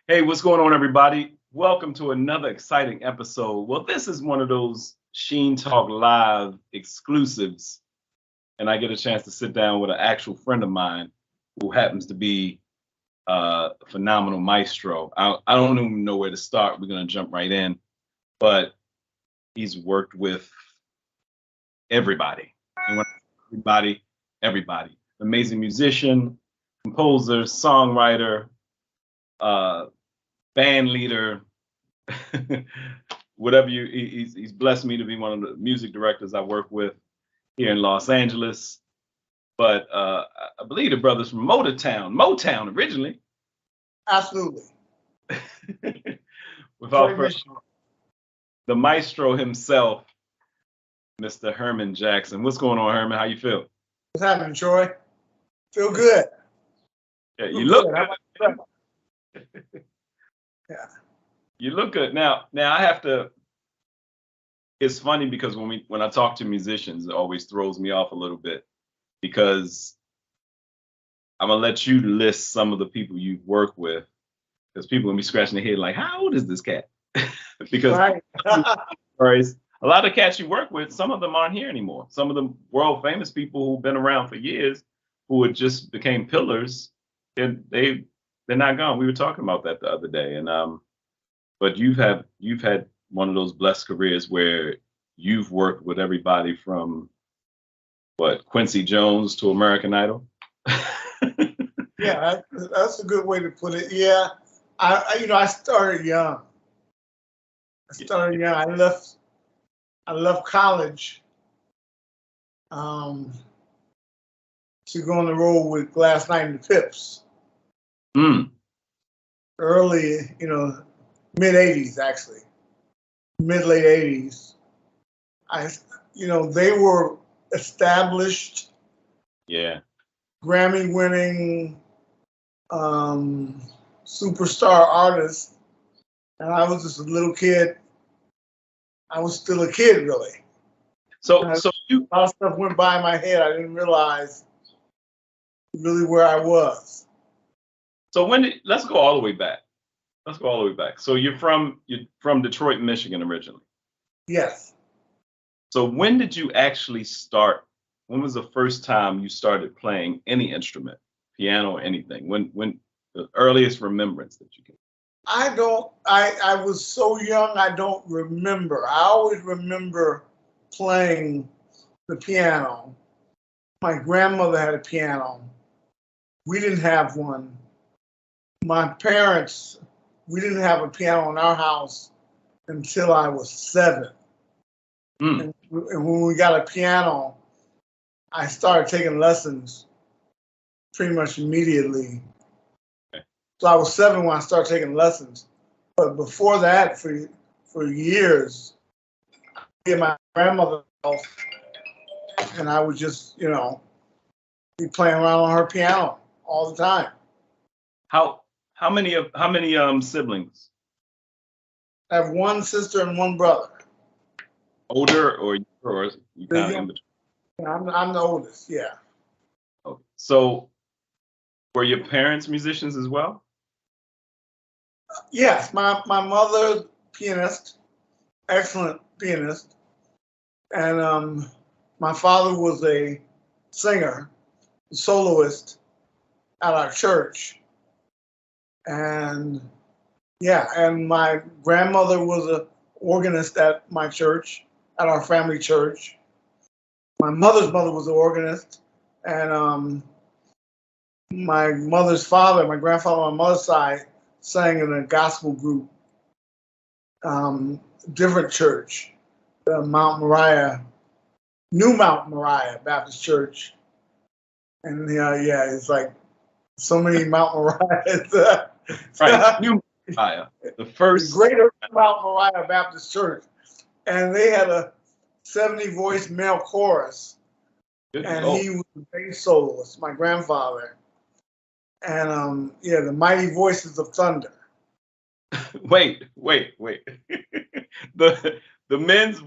Hey, what's going on, everybody? Welcome to another exciting episode. Well, this is one of those Sheen Talk Live exclusives, and I get a chance to sit down with an actual friend of mine who happens to be a phenomenal maestro. I don't even know where to start. We're going to jump right in, but he's worked with everybody. And when I say everybody. Amazing musician, composer, songwriter, band leader, whatever he's blessed me to be one of the music directors I work with here in Los Angeles. But I believe the brothers from Motown originally. Absolutely. Without further, the maestro himself, Mr. Herman Jackson. What's going on, Herman? How you feel? What's happening, Troy? Feel good. Yeah, you look good. Yeah. You look good. Now I have to. It's funny because when I talk to musicians, it always throws me off a little bit because I'm gonna let you list some of the people you've worked with, because people gonna be scratching their head like, how old is this cat? Because Right. a lot of cats you work with, some of them aren't here anymore. Some of the world famous people who've been around for years, who had just became pillars, they're not gone. We were talking about that the other day, and but you've had one of those blessed careers where you've worked with everybody from Quincy Jones to American Idol. Yeah, that's a good way to put it. Yeah, I started young. I left college to go on the road with Glass Knight and the Pips. Early, mid '80s actually, late '80s. They were established. Yeah. Grammy-winning superstar artists, and I was just a little kid. I was still a kid, really. So a lot of stuff went by my head. I didn't realize really where I was. So let's go all the way back. So you're from Detroit, Michigan originally. Yes. So when did you actually start? When was the first time you started playing any instrument, piano or anything? When the earliest remembrance that you can? I was so young, I don't remember. I always remember playing the piano. My grandmother had a piano. We didn't have one. My parents, we didn't have a piano in our house until I was 7. And when we got a piano, I started taking lessons pretty much immediately. Okay. So I was 7 when I started taking lessons. But before that, for years, I was at my grandmother's house, and I would just, be playing around on her piano all the time. How many siblings? I have one sister and one brother. Older or you kind of in between? I'm the oldest, yeah. Okay. So were your parents musicians as well? Yes, my mother, pianist, excellent pianist, and my father was a singer, soloist at our church, and my grandmother was an organist at my church, at our family church. My mother's mother was an organist, and my mother's father, my grandfather on my mother's side, sang in a gospel group, different church, New Mount Moriah Baptist Church. And it's like so many Mount Moriahs. Right, New Moriah, the first Greater Mount Moriah Baptist Church. And they had a 70-voice male chorus. And he was the bass soloist, my grandfather. And the Mighty Voices of Thunder. Wait. The men's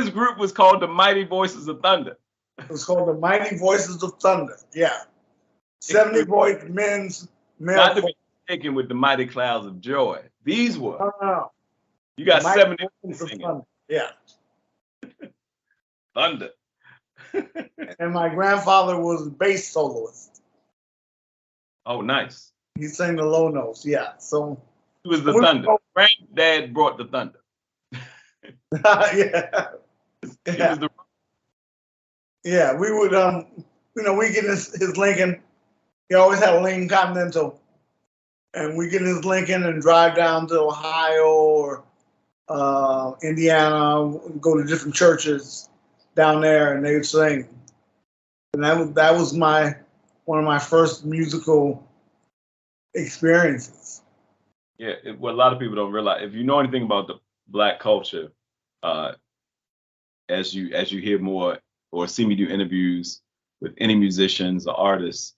group was called the Mighty Voices of Thunder. It was called the Mighty Voices of Thunder. Yeah. 70-voice men's male. taken with the mighty clouds of joy. These were. No, no, no. You got Mike 70 was the singing. thunder. Yeah. Thunder. And my grandfather was the bass soloist. Oh, nice. He sang the low notes. Yeah. So He was the thunder. Granddad brought the thunder. yeah. He was the. Yeah. We would we get his Lincoln. He always had a Lincoln Continental. And we get in his Lincoln and drive down to Ohio or Indiana, go to different churches down there, and they would sing. And that was one of my first musical experiences. Yeah, what a lot of people don't realize, if you know anything about the Black culture, as you hear more or see me do interviews with any musicians or artists,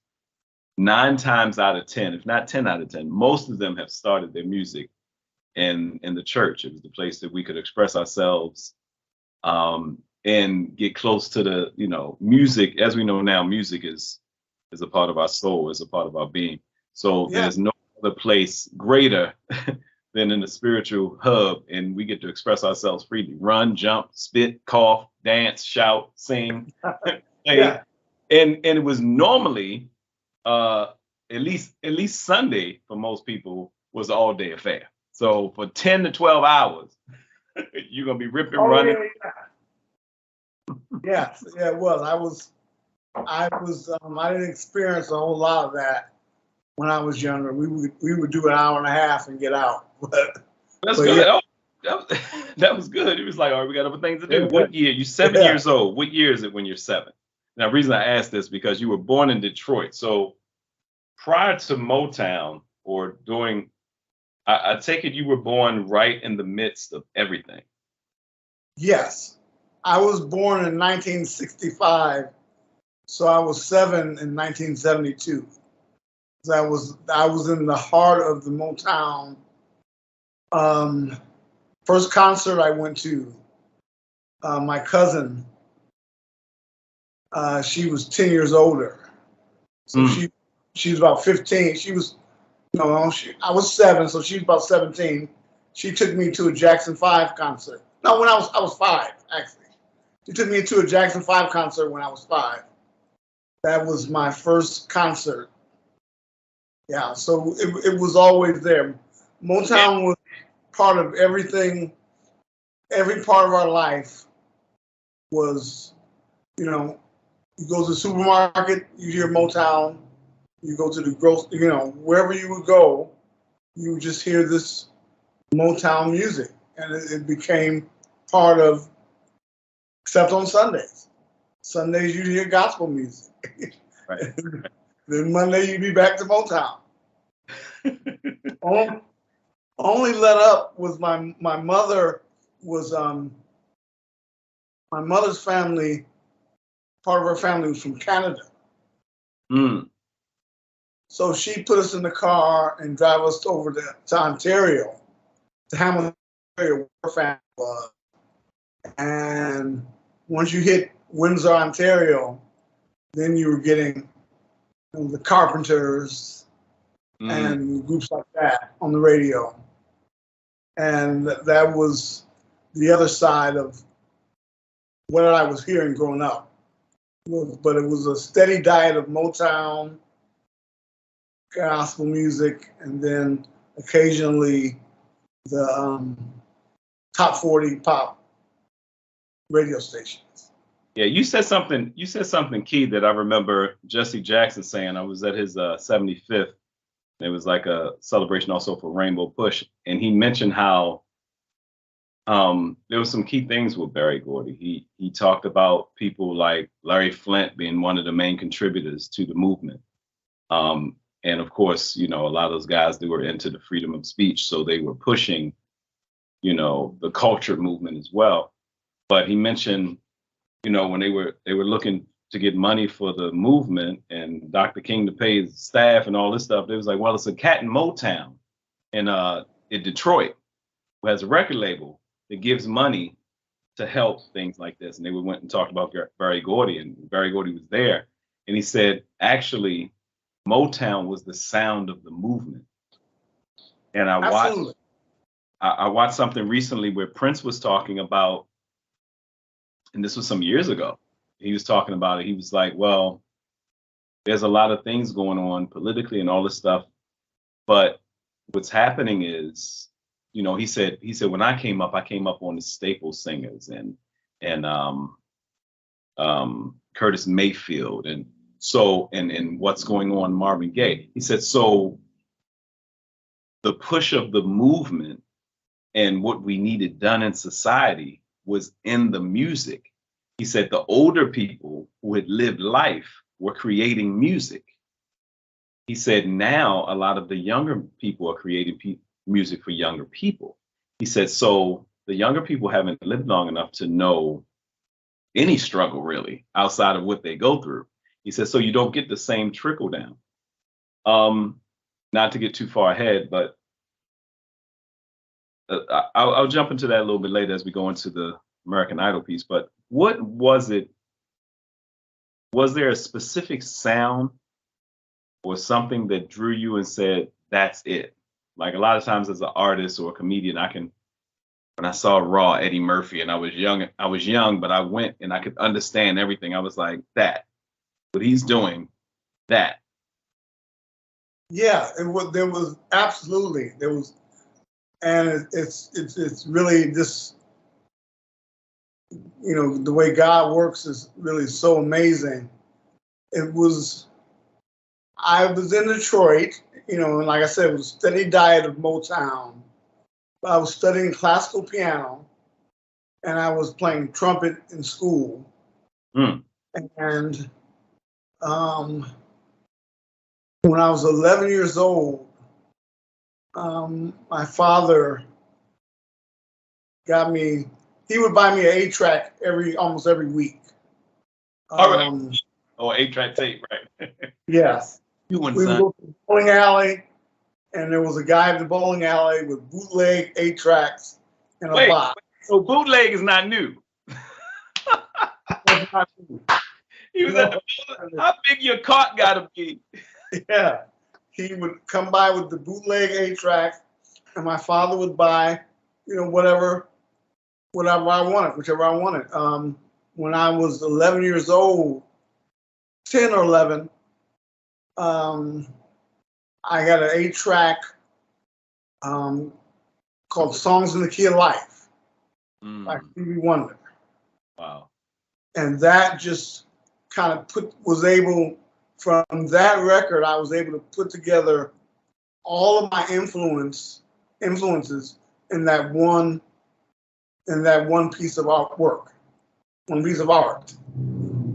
9 times out of 10, if not 10 out of 10, most of them have started their music in the church. It was the place that we could express ourselves and get close to the, music. As we know now, music is a part of our soul, is a part of our being. So there's no other place greater than in the spiritual hub, and we get to express ourselves freely. Run, jump, spit, cough, dance, shout, sing, play. Yeah. And it was normally at least Sunday for most people was an all day affair. So for 10 to 12 hours, you're gonna be ripping, running. Yeah, it was. I didn't experience a whole lot of that when I was younger. We would do an hour and a half and get out. That's good. Yeah. That was good. It was like, all right, we got other things to do. Yeah. What year? You're 7 years old. What year is it when you're 7? Now, the reason I asked this because you were born in Detroit. So prior to Motown or doing, I take it you were born right in the midst of everything. Yes. I was born in 1965. So I was 7 in 1972. So I was in the heart of the Motown. First concert I went to, my cousin, she was 10 years older. So she was about 15. I was 7, so she was about 17. She took me to a Jackson 5 concert. No, when I was 5, actually. She took me to a Jackson 5 concert when I was 5. That was my first concert. Yeah, so it was always there. Motown was part of everything. Every part of our life was, you go to the supermarket, you hear Motown. You go to the wherever you would go, you would just hear this Motown music. And it became part of, except on Sundays. Sundays you hear gospel music. Right. Then Monday you'd be back to Motown. Only let up was my mother was my mother's family. Part of her family was from Canada. So she put us in the car and drive us over to Ontario, to Hamilton, where her family was. And once you hit Windsor, Ontario, then you were getting the Carpenters and groups like that on the radio. And that was the other side of what I was hearing growing up. But it was a steady diet of Motown, gospel music, and then occasionally the top 40 pop radio stations. Yeah, you said something key that I remember Jesse Jackson saying. I was at his 75th. It was like a celebration also for Rainbow Push. And he mentioned how there was some key things with Berry Gordy. He talked about people like Larry Flint being one of the main contributors to the movement. And of course, a lot of those guys, they were into the freedom of speech. So they were pushing, the culture movement as well. But he mentioned, when they were looking to get money for the movement and Dr. King to pay his staff and all this stuff, they was like, well, it's a cat in Motown in Detroit who has a record label that gives money to help things like this. And they went and talked about Berry Gordy, and Berry Gordy was there. And he said, actually, Motown was the sound of the movement. And Absolutely. I watched something recently where Prince was talking about, and this was some years ago. He was talking about it. He was like, well, there's a lot of things going on politically and all this stuff, but what's happening is, he said when I came up on the staple singers and Curtis Mayfield and what's going on Marvin Gaye. He said so the push of the movement and what we needed done in society was in the music. He said the older people who had lived life were creating music. He said now a lot of the younger people are creating music for younger people. He said so the younger people haven't lived long enough to know any struggle really outside of what they go through. He said so you don't get the same trickle down. Not to get too far ahead, but I'll jump into that a little bit later as we go into the American Idol piece. But what was it? Was there a specific sound or something that drew you and said, that's it? Like a lot of times as an artist or a comedian, when I saw Raw Eddie Murphy and I was young, but I went and I could understand everything. I was like, what he's doing, that. Yeah, there was absolutely, and it's really just, the way God works is really so amazing. I was in Detroit, and like I said, it was a steady diet of Motown. I was studying classical piano, and I was playing trumpet in school. Mm. And when I was 11 years old, my father got me. He would buy me an 8-track almost every week. All right. 8-track tape, right? Yes. You wouldn't, we would go to the bowling alley, and there was a guy at the bowling alley with bootleg 8-tracks in a box. So bootleg is not new. He was at the bowling. How big your cart gotta be? Yeah. He would come by with the bootleg 8-track, and my father would buy, whatever I wanted, whichever I wanted. When I was 11 years old, 10 or 11, I got an 8-track called "Songs in the Key of Life" by Stevie Wonder. Wow! And that just kind of from that record, I was able to put together all of my influences in that one piece of artwork, one piece of art.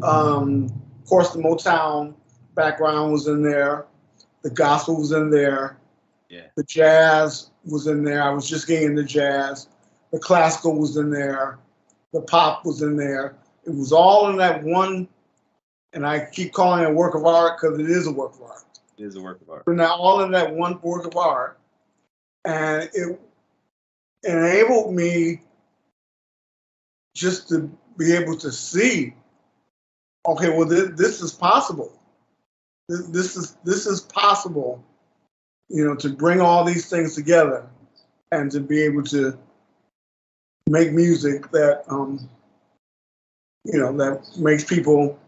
Of course, the Motown background was in there, the gospel was in there, the jazz was in there. I was just getting into jazz. The classical was in there, the pop was in there. It was all in that one, and I keep calling it a work of art because it is a work of art. It is a work of art. But now all in that one work of art, and it enabled me just to be able to see, okay, well, this is possible. This is possible, to bring all these things together and to be able to make music that, that makes people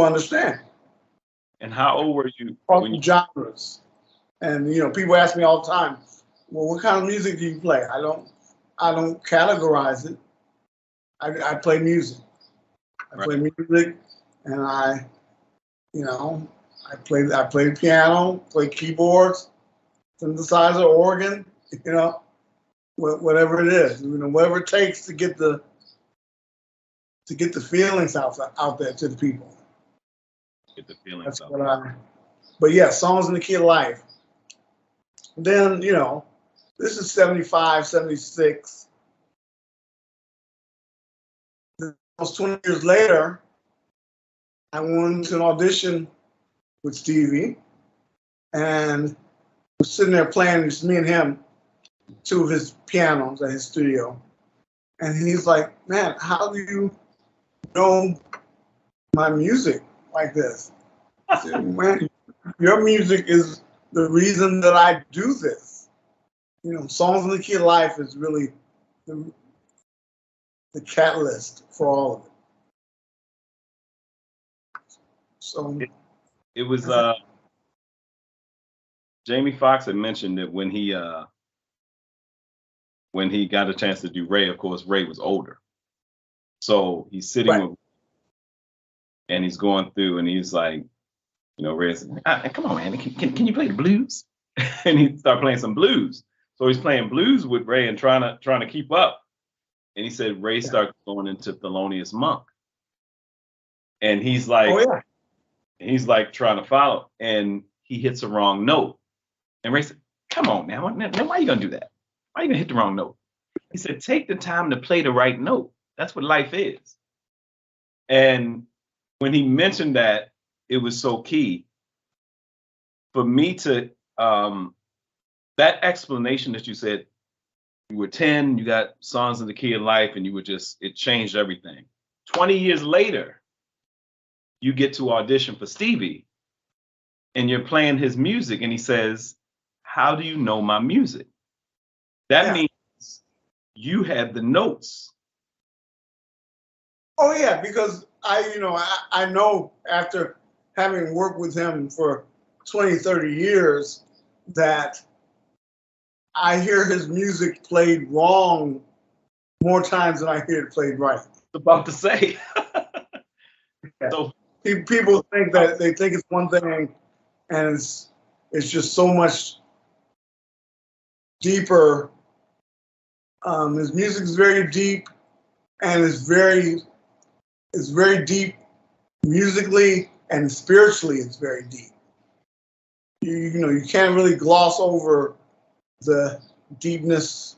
understand. And how old were you? All the genres. And, people ask me all the time, well, what kind of music do you play? I don't categorize it. I play music. I play music, and I play the piano, play keyboards, synthesizer, organ, whatever it is, whatever it takes to get the feelings out there to the people. Get the feelings That's out. But yeah, Songs in the Key of Life. Then, this is 75, 76. Almost 20 years later, I went to an audition with Stevie, and we're sitting there playing, just me and him, 2 of his pianos at his studio. And he's like, man, how do you know my music like this? I said, man, your music is the reason that I do this. Songs in the Key of Life is really the, the catalyst for all of it. So it was Jamie Foxx had mentioned that when he got a chance to do Ray, of course, Ray was older. So he's sitting right. with, and he's going through, and he's like, Ray's, come on, man, can you play the blues? And he started playing some blues. So he's playing blues with Ray and trying to keep up. And he said Ray started going into Thelonious Monk. And he's like, oh yeah, he's like trying to follow, and he hits the wrong note. And Ray said, come on, man, why are you gonna do that? Why are you gonna hit the wrong note? He said, take the time to play the right note. That's what life is. And when he mentioned that, it was so key for me to that explanation that you said. You were 10, you got Songs in the Key of Life, and it changed everything. 20 years later, you get to audition for Stevie, and you're playing his music, and he says, how do you know my music? That means you had the notes. Oh yeah, because I know after having worked with him for 20, 30 years that I hear his music played wrong more times than I hear it played right. About to say. Yeah. So people think that they think it's one thing, and it's just so much deeper. His music is very deep, and it's very deep musically and spiritually. It's very deep. You can't really gloss over the deepness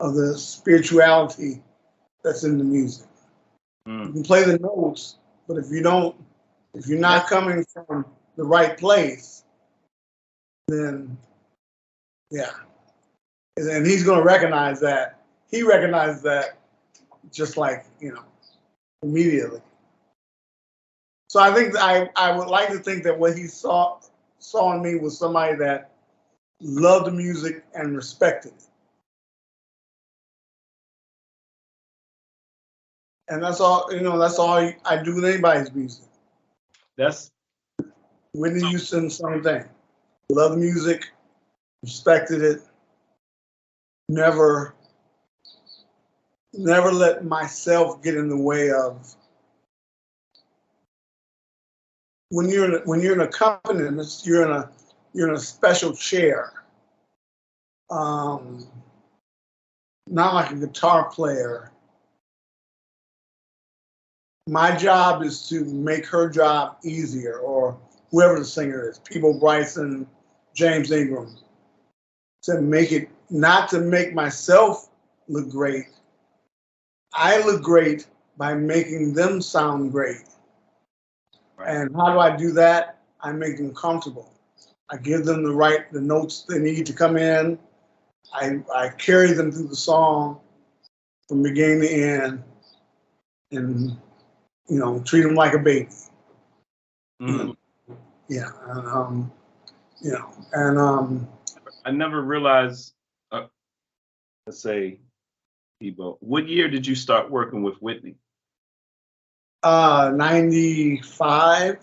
of the spirituality that's in the music. You can play the notes, but if you're not coming from the right place, then and he's going to recognize that. He recognizes that just like immediately. So I think I would like to think that what he saw in me was somebody that loved the music and respected it. And that's all, that's all I do with anybody's music. that's Whitney Houston, same thing. Love the music, respected it, never let myself get in the way of. When you're an accompanist, you're in a special chair. Not like a guitar player. My job is to make her job easier, or whoever the singer is, Peebo Bryson, James Ingram, to make it, not to make myself look great. I look great by making them sound great. Right. And how do I do that? I make them comfortable. I give them the notes they need to come in. I carry them through the song from beginning to end, and treat them like a baby. Yeah, and I never realized. Let's say, Peebo, what year did you start working with Whitney? 95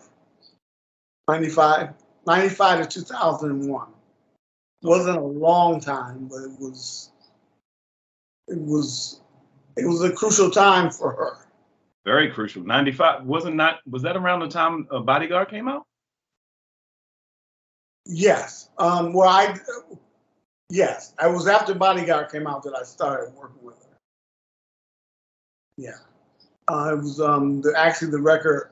to 2001. Wasn't a long time, but it was a crucial time for her. Very crucial. 95 was that around the time Bodyguard came out? Yes. Yes. I was after Bodyguard came out that I started working with her. Yeah. It was the record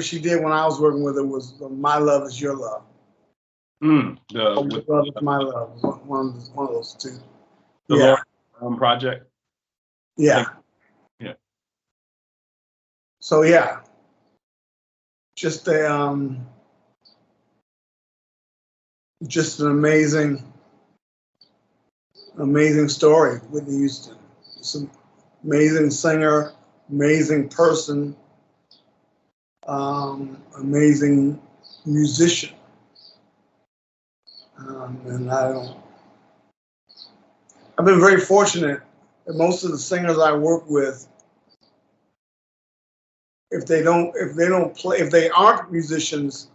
she did when I was working with her was My Love Is Your Love. Love Is My Love. One of those two. The Lord project. Yeah. Yeah. So yeah, just an amazing story, Whitney Houston. It's an amazing singer, amazing person, amazing musician. And I've been very fortunate that most of the singers I work with, if they aren't musicians,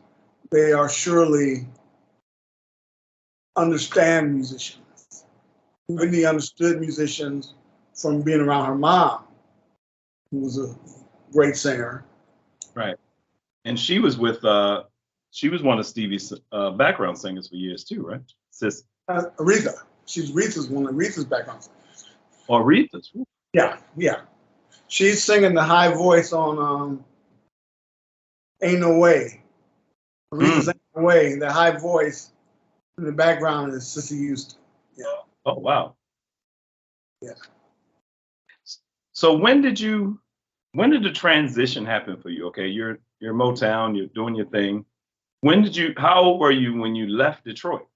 they are surely understand musicians. Whitney understood musicians from being around her mom, who was a great singer. Right. And she was one of Stevie's background singers for years too, right? Sis. Aretha. Aretha's one of Aretha's background singers. Oh, Aretha's. Yeah. She's singing the high voice on Ain't No Way. Aretha's Ain't No Way. The high voice in the background is Sissy Houston. Yeah. Oh, wow. Yeah. So when did the transition happen for you? Okay, you're Motown, you're doing your thing. How old were you when you left Detroit?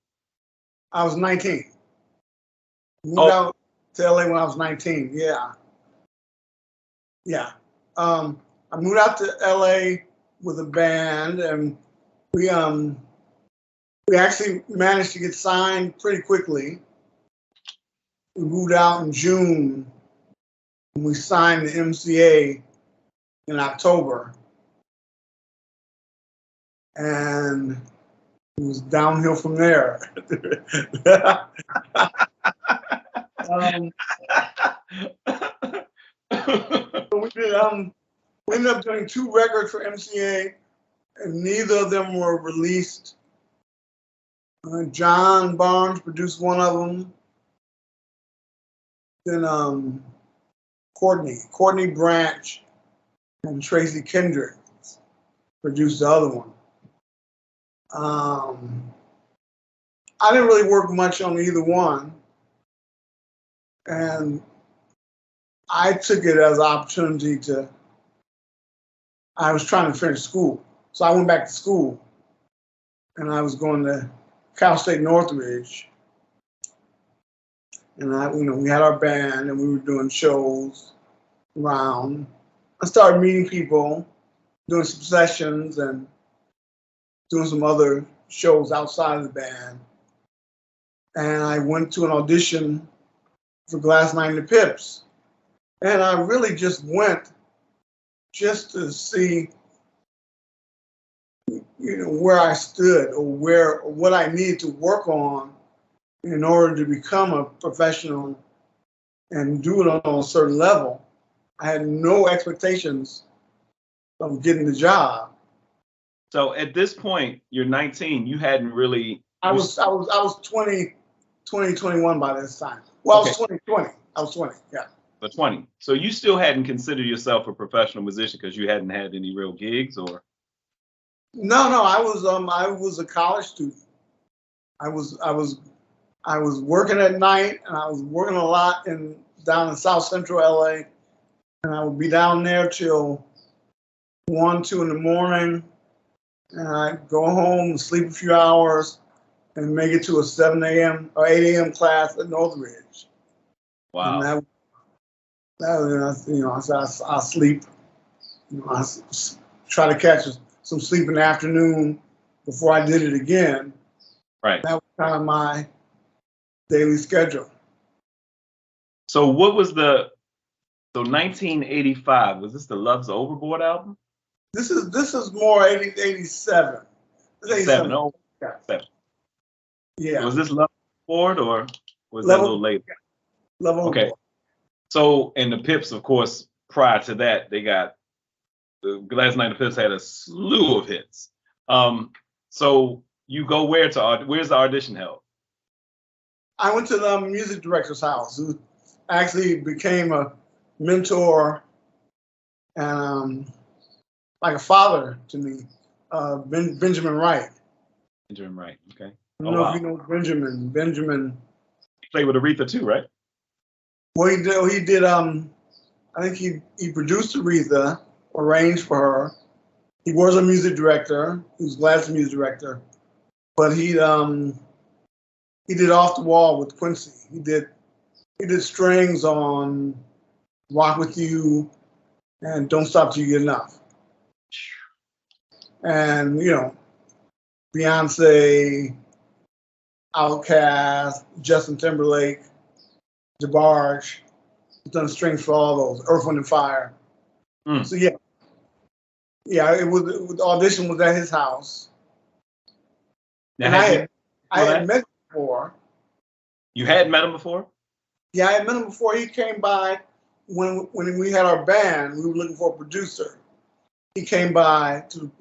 I was 19. Moved out to LA when I was 19. Yeah. I moved out to LA with a band, and we actually managed to get signed pretty quickly. We moved out in June, and we signed the MCA in October, and it was downhill from there. We ended up doing 2 records for MCA, and neither of them were released. John Barnes produced one of them. Then Courtney Branch and Tracy Kendrick produced the other one. I didn't really work much on either one, and I took it as an opportunity I was trying to finish school. So I went back to school, and I was going to Cal State Northridge. And we had our band, and we were doing shows around. I started meeting people, doing some sessions, and doing some other shows outside of the band. And I went to an audition for Glass Night in the Pips. And I really just went just to see, where I stood or what I needed to work on in order to become a professional and do it on a certain level. I had no expectations of getting the job. So at this point, you're 19. You hadn't really. I was 21 by this time. Well, okay. I was 20. Yeah. So 20. So you still hadn't considered yourself a professional musician because you hadn't had any real gigs, or? No. I was a college student. I was working at night, and I was working a lot down in South Central LA, and I would be down there till 1, 2 in the morning, and I'd go home and sleep a few hours and make it to a 7 a.m. or 8 a.m. class at Northridge. Wow. And I sleep. I try to catch some sleep in the afternoon before I did it again. Right. That was kind of my daily schedule. So 1985, was this the Love's Overboard album? This is more 87. 87. Oh, 7. Yeah. Was this Love Overboard, or was that a little later? Love Overboard. Okay. So, and the Pips, of course, prior to that, they got the Last Night the Pips had a slew of hits. So you go where's the audition held? I went to the music director's house, who actually became a mentor and like a father to me, Benjamin Wright. Benjamin Wright, okay. I don't know if you know Benjamin. Benjamin. He played with Aretha too, right? Well, he did. I think he produced Aretha, arranged for her. He was a music director. He was Glad's music director, but he did Off the Wall with Quincy. He did strings on Rock With You and Don't Stop Till You Get Enough. And Beyonce, Outkast, Justin Timberlake. DeBarge. He's done strings for all those. Earth, Wind and Fire. Mm. So yeah. The audition was at his house. Now, And I had met him before. You had met him before? Yeah, I had met him before. He came by when we had our band. We were looking for a producer. He came by to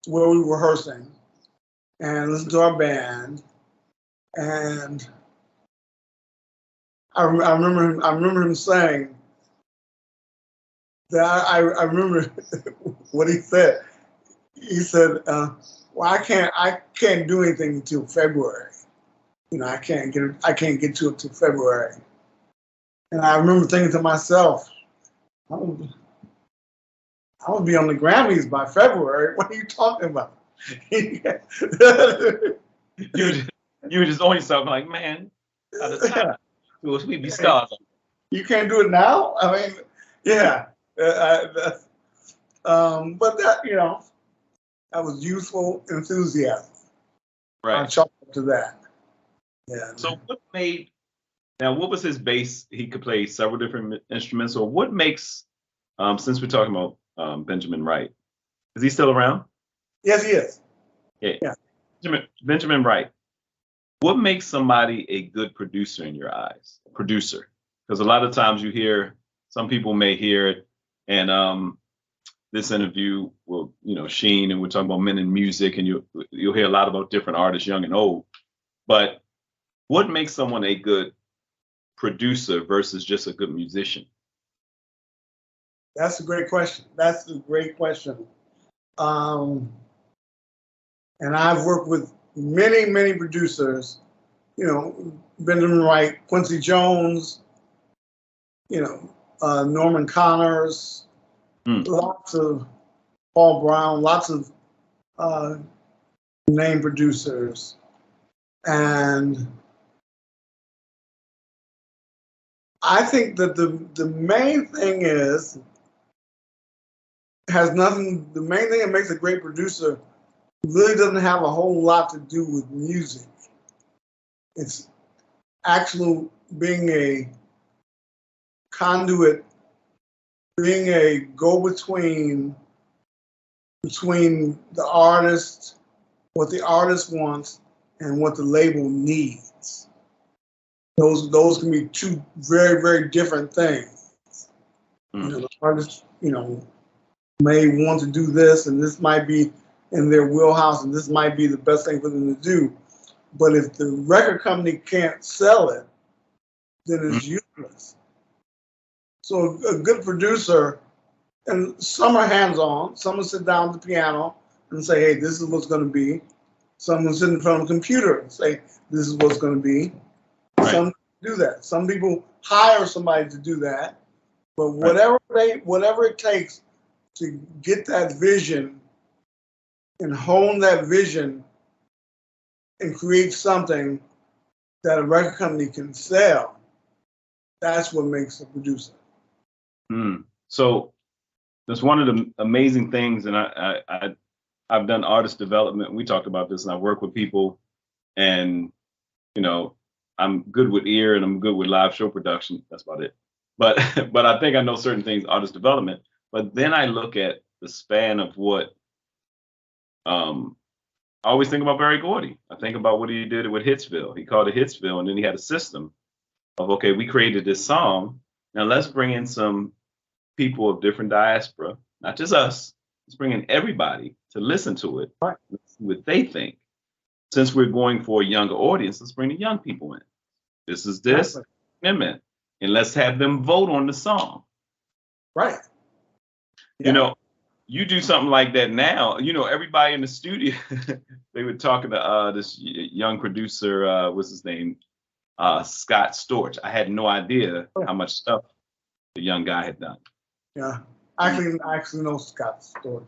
where we were rehearsing and listened to our band. And I remember him saying that I remember what he said. He said, "Well, I can't do anything until February. You know, I can't get to it till February." And I remember thinking to myself, I would be on the Grammys by February. What are you talking about? You were just on yourself like, man, by the time we be stars. You can't do it now? I mean, yeah. But that, that was youthful enthusiasm. Right. I chalk up to that. Yeah. So what was his bass? He could play several different instruments. Or what makes, since we're talking about Benjamin Wright, is he still around? Yes, he is. Yeah. Benjamin Wright. What makes somebody a good producer in your eyes? Producer. Because a lot of times some people may hear it, and this interview will, Sheen, and we're talking about men in music, and you'll hear a lot about different artists, young and old. But what makes someone a good producer versus just a good musician? That's a great question. And I've worked with many, many producers, Benjamin Wright, Quincy Jones, Norman Connors, lots of Paul Brown, lots of name producers. And I think that the main thing the main thing that makes a great producer really doesn't have a whole lot to do with music. It's actually being a conduit, being a go-between between the artist, what the artist wants, and what the label needs. Those can be two very, very different things. The artist, may want to do this, and this might be in their wheelhouse, and this might be the best thing for them to do. But if the record company can't sell it, then it's useless. So a good producer, and some are hands-on, some will sit down at the piano and say, hey, this is what's going to be. Some will sit in front of a computer and say, this is what's going to be. Right. Some do that. Some people hire somebody to do that. But whatever it takes to get that vision and hone that vision and create something that a record company can sell, that's what makes a producer. So that's one of the amazing things, and I've done artist development. We talked about this, and I work with people, and I'm good with ear and I'm good with live show production. That's about it. But I think I know certain things, artist development. But then I look at the span of what I always think about Barry Gordy. I think about what he did with Hitsville. He called it Hitsville, and then he had a system of, okay, we created this song. Now let's bring in some people of different diaspora, not just us. Let's bring in everybody to listen to it, see what they think. Since we're going for a younger audience, let's bring the young people in. This is this, and let's have them vote on the song. Right. Yeah. You do something like that now. Everybody in the studio, they were talking to this young producer, what's his name? Scott Storch. I had no idea how much stuff the young guy had done. Yeah, I actually know Scott Storch.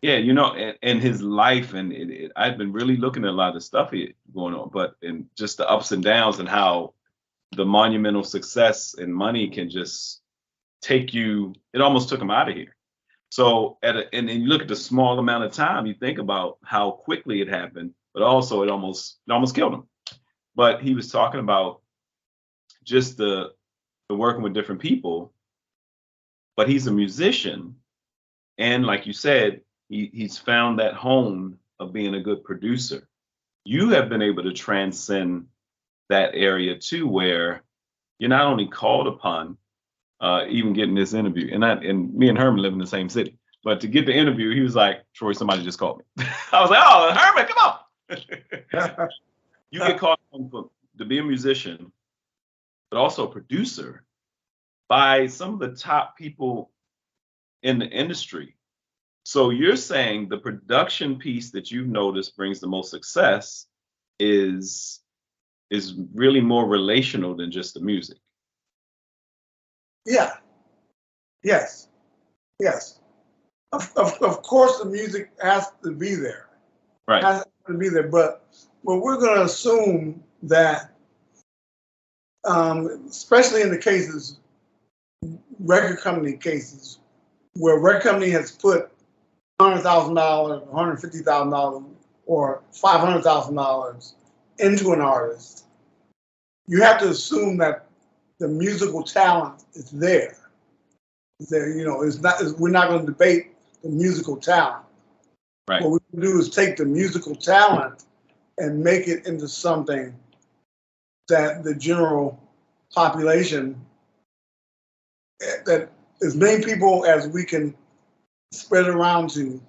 Yeah, and his life, and I've been really looking at a lot of stuff going on, but in just the ups and downs and how the monumental success and money can just take you. It almost took him out of here. So and you look at the small amount of time, you think about how quickly it happened, but also it almost killed him. But he was talking about just the working with different people, but he's a musician, and like you said, he's found that home of being a good producer. You have been able to transcend that area too, where you're not only called upon, even getting this interview, and me and Herman live in the same city, but to get the interview, he was like, Troy, somebody just called me. I was like, oh, Herman, come on. You get called on to be a musician, but also a producer by some of the top people in the industry. So you're saying the production piece that you've noticed brings the most success is really more relational than just the music. Yeah. Yes. Yes. Of course, the music has to be there. Right. Has to be there, but we're going to assume that, especially in the cases, record company cases, where record company has put $100,000, $150,000, or $500,000 into an artist, you have to assume that the musical talent is there. You know, we're not going to debate the musical talent. Right. What we can do is take the musical talent and make it into something that the general population, that as many people as we can spread it around to,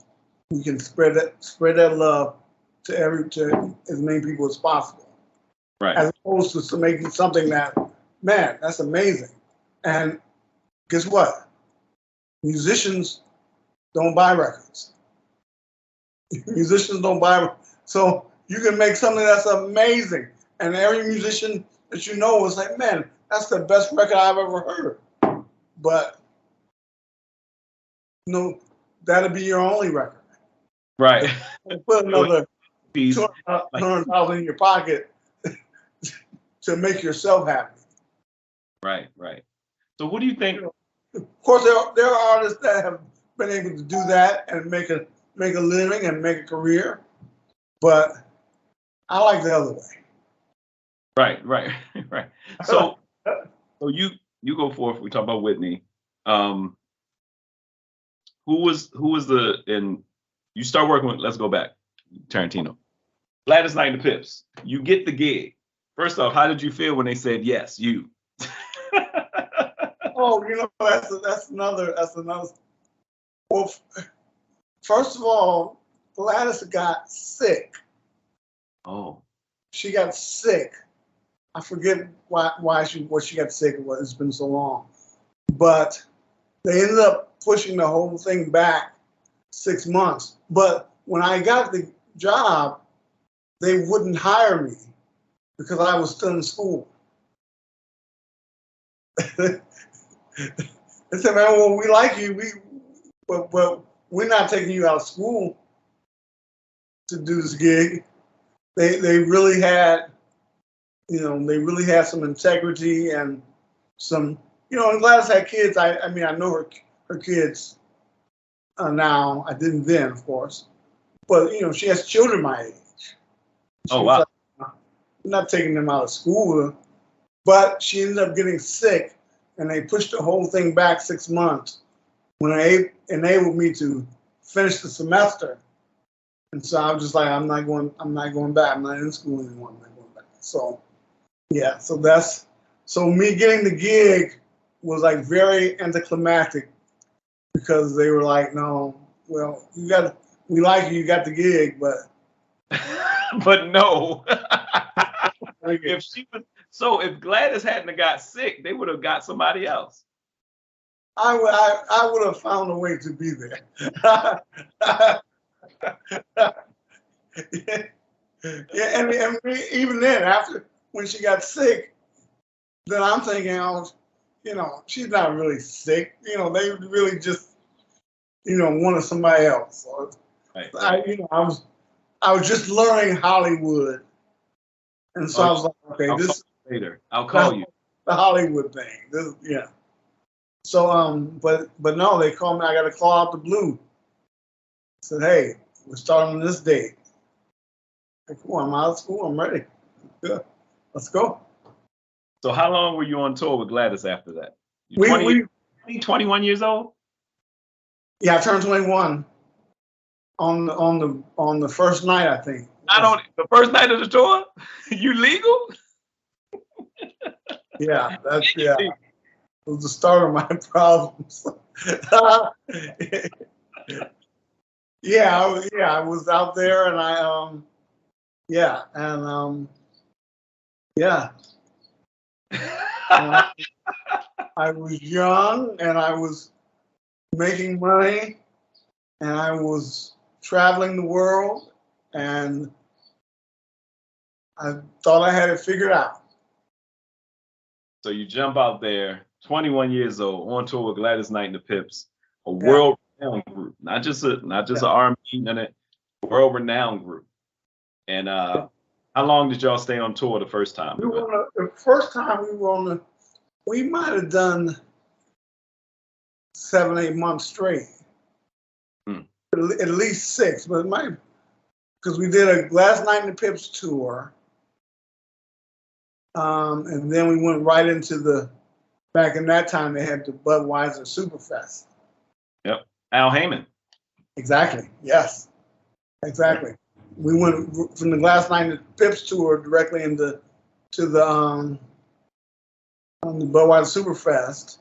we can spread that love to as many people as possible. Right. As opposed to making something that, man, that's amazing. And guess what? Musicians don't buy records. Musicians don't buy. So you can make something that's amazing. And every musician that you know is like, man, that's the best record I've ever heard. But no, that'll be your only record. Right. Put another Piece, 200,000 in your pocket to make yourself happy. Right, right. So what do you think? Of course, there are artists that have been able to do that and make a living and make a career, but I like the other way. Right, right, right. So you go forth. We talk about Whitney. Who was and you start working with? Let's go back, Tarantino. Gladys Knight and the Pips. You get the gig. First off, how did you feel when they said yes? You. Oh, you know, that's another. Well, first of all, Gladys got sick. Oh. She got sick. I forget what she got sick of. It's been so long, but they ended up pushing the whole thing back 6 months. But when I got the job, they wouldn't hire me because I was still in school. They said, man, well, we like you, but we're not taking you out of school to do this gig. They really had, they really had some integrity and some, and Gladys had kids. I mean, I know her kids now. I didn't then, of course, but she has children my age. Oh wow! Like, I'm not taking them out of school, but she ended up getting sick, and they pushed the whole thing back 6 months when they enabled me to finish the semester. And so I was just like, I'm not going back. I'm not in school anymore. I'm not going back. So yeah, so me getting the gig was like very anticlimactic because they were like, no, well, we like you got the gig, but but no. If Gladys hadn't have got sick, they would have got somebody else. I would have found a way to be there. Yeah, and even then, when she got sick, then I'm thinking, she's not really sick. They really just, wanted somebody else. So right. I was just learning Hollywood, and so I was like, okay, later. I'll call you. The Hollywood thing. Yeah. So but no, they called me. I got a call out the blue. Said, hey, we're starting on this date. Like, cool, I'm out of school. I'm ready. Good. Let's go. So how long were you on tour with Gladys after that? You We 21 years old? yeah, I turned 21 on the first night, I think. I don't. The first night of the tour, you legal? Yeah, yeah. It was the start of my problems. Yeah, I was out there, and yeah. I was young, and I was making money, and I was traveling the world, and I thought I had it figured out. So you jump out there, 21 years old, on tour with Gladys Knight and the Pips, a world-renowned group, not just an R&B, none of that, world-renowned group. And how long did y'all stay on tour the first time? The first time we were on we might have done 7, 8 months straight. At least 6, but it might, because we did a Gladys Knight and the Pips tour. And then we went right into back in that time, they had the Budweiser Superfest. Yep. Al Heyman. Exactly. Yes. Exactly. We went from the Gladys Knight and the Pips tour directly on the Budweiser Superfest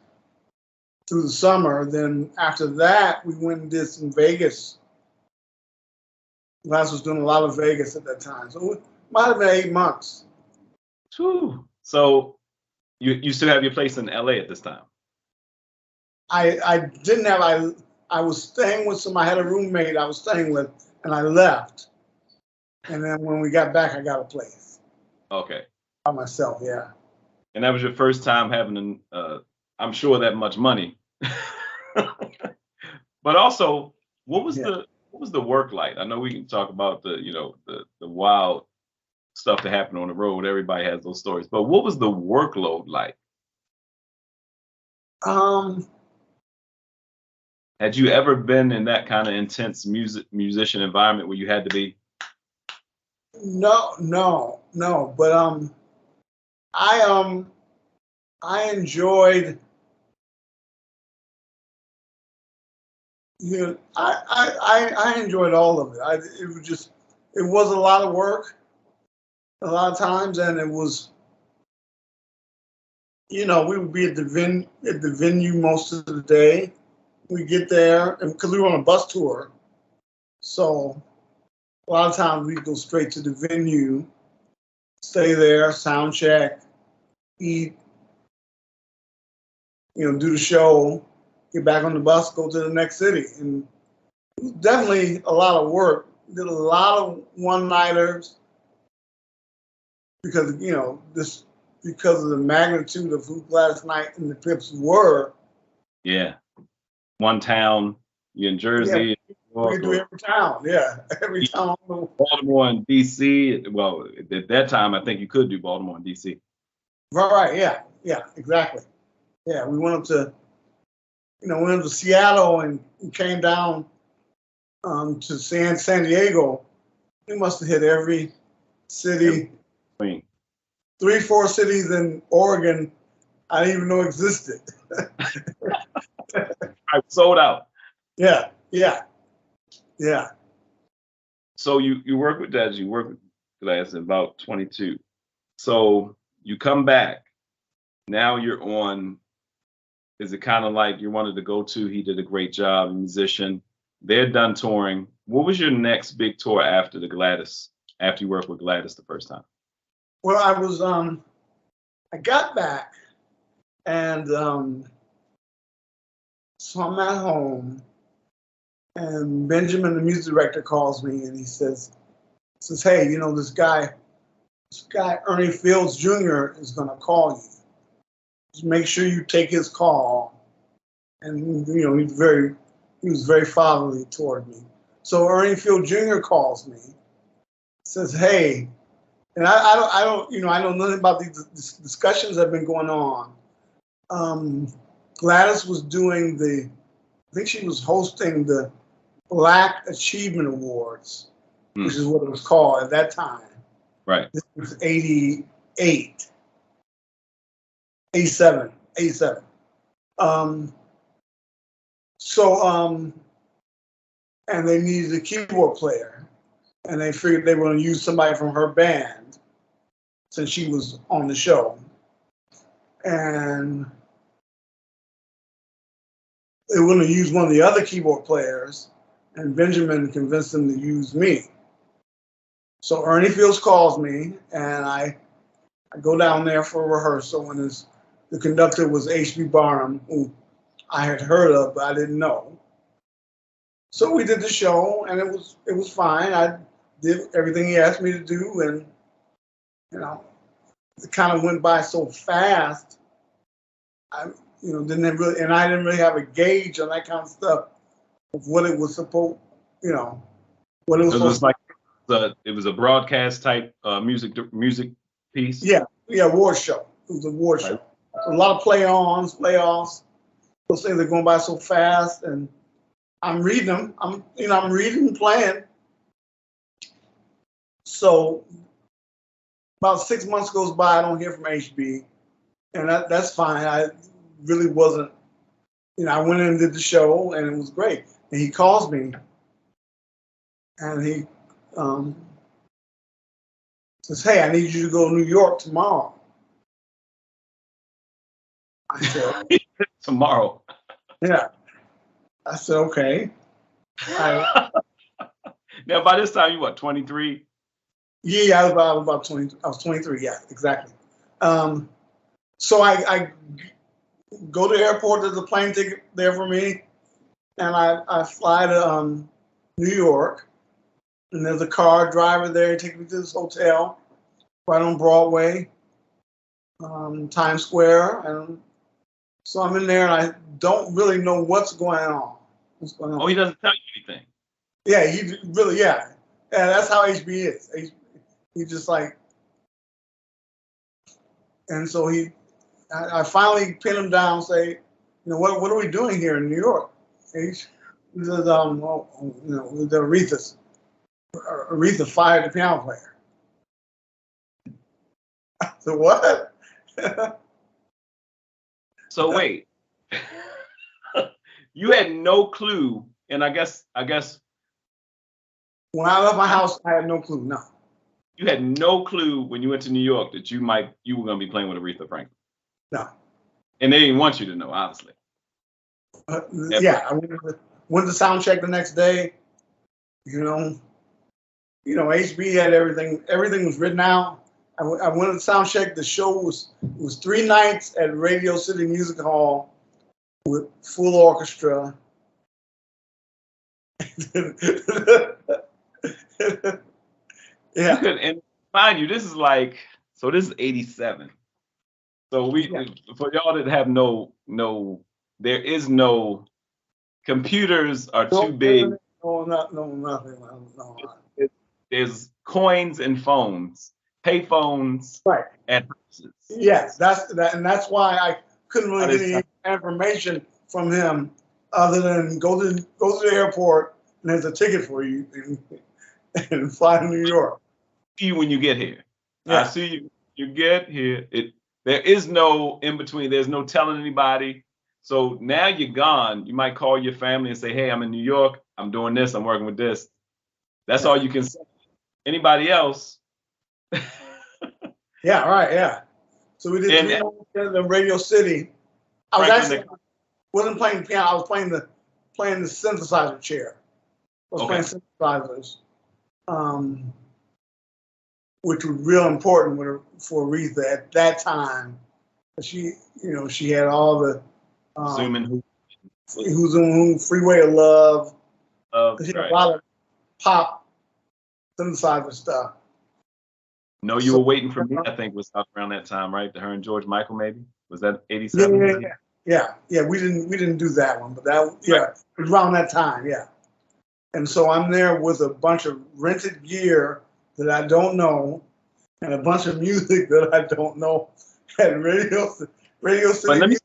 through the summer. Then after that, we went and did some Vegas. Gladys was doing a lot of Vegas at that time. So it might have been 8 months. Whew. So you still have your place in LA at this time? I didn't have, I was staying with I had a roommate I was staying with, and I left. And then when we got back, I got a place. Okay. By myself, yeah. And that was your first time having, I'm sure, that much money. But also, what was the work like? I know we can talk about the wild stuff that happened on the road. Everybody has those stories. But what was the workload like? Had you ever been in that kind of intense musician environment where you had to be? No. But I enjoyed. I enjoyed all of it. It was a lot of work, a lot of times, and it was. We would be at the venue most of the day. We get there, and because we were on a bus tour, so a lot of times we go straight to the venue, stay there, sound check, eat, do the show, get back on the bus, go to the next city. And it was definitely a lot of work. Did a lot of one-nighters because, because of the magnitude of who Gladys Knight and the Pips were. Yeah. One town, you're in Jersey. Yeah, we do every town, every town. Baltimore and DC. Well, at that time, I think you could do Baltimore and DC. Right, yeah, exactly. Yeah, we went up to, went up to Seattle and came down to San Diego. We must have hit every city. 3, 4 cities in Oregon I didn't even know existed. I sold out. Yeah. So you work with Dad, you work with Glass at about 22. So you come back. Now you're on. Is it kind of like you're one of the go-to? He did a great job, a musician. They're done touring. What was your next big tour after after you worked with Gladys the first time? Well, I got back, and so I'm at home, and Benjamin, the music director, calls me, and he says, "Hey, this guy Ernie Fields Jr. is going to call you. Just make sure you take his call." And he was very fatherly toward me. So Ernie Fields Jr. calls me, says, "Hey," and I know nothing about these discussions that have been going on. Gladys was doing I think she was hosting the Black Achievement Awards, which is what it was called at that time. Right. This was 88. 87, 87. Um, so, and they needed a keyboard player, and they figured they were going to use somebody from her band since she was on the show. And they were going to use one of the other keyboard players, and Benjamin convinced them to use me. So Ernie Fields calls me, and I go down there for a rehearsal, and the conductor was H.B. Barnum, who I had heard of, but I didn't know. So we did the show, and it was fine. I did everything he asked me to do, and it kind of went by so fast. I didn't really, and I didn't really have a gauge on that kind of stuff of what it was supposed, what it was supposed to be. It was a broadcast type music piece. Yeah, award show. It was an award show. So a lot of play-ons, playoffs. Those things are going by so fast, and I'm reading them. I'm reading and playing. So about 6 months goes by, I don't hear from HB, and that's fine. I really wasn't. I went in and did the show, and it was great. And he calls me, and he says, "Hey, I need you to go to New York tomorrow." I said, "Tomorrow." Yeah. I said, "Okay." Now, by this time, you what, 23? Yeah, I was about 20. I was 23. Yeah, exactly. So I go to the airport. There's a plane ticket there for me, and I fly to New York. And there's a car driver there taking me to this hotel right on Broadway, Times Square, and so I'm in there, and I don't really know what's going on. Oh, he doesn't tell you anything. Yeah, he really, yeah. That's how HB is. He just like, and so I finally pin him down and say, what are we doing here in New York? He says, the Aretha fired the piano player. I said, what? So wait, you had no clue, and I guess when I left my house, I had no clue. No, you had no clue when you went to New York that you were going to be playing with Aretha Franklin. No, and they didn't want you to know, obviously. Yeah, I went to sound check the next day. HB had everything. Everything was written out. I went to sound check. The show was 3 nights at Radio City Music Hall with full orchestra. Yeah. And mind you, this is this is 87. So for y'all that have no, there is no, computers are too big. No, nothing. There's coins and phones, pay phones, right? And houses. Yes, and that's why I couldn't really get any information from him other than go to the airport and there's a ticket for you and fly to New York. See you when you get here. Yeah. I see you. You get here. There is no in between. There's no telling anybody. So now you're gone. You might call your family and say, "Hey, I'm in New York. I'm doing this. I'm working with this." That's all you can say. Anybody else? Yeah, right, yeah. So we did 3 nights in the Radio City. I was wasn't playing the piano. I was playing the synthesizer chair. I was playing synthesizers, which was real important for Aretha at that time. She had all the Zooming, Who's on Freeway of Love. She had a lot of pop synthesizer stuff. No, You Were Waiting for Me, I think, was out around that time, right? Her and George Michael, maybe? Was that 87? Yeah. We didn't do that one, but it was around that time, yeah. And so I'm there with a bunch of rented gear that I don't know, and a bunch of music that I don't know at Radio City.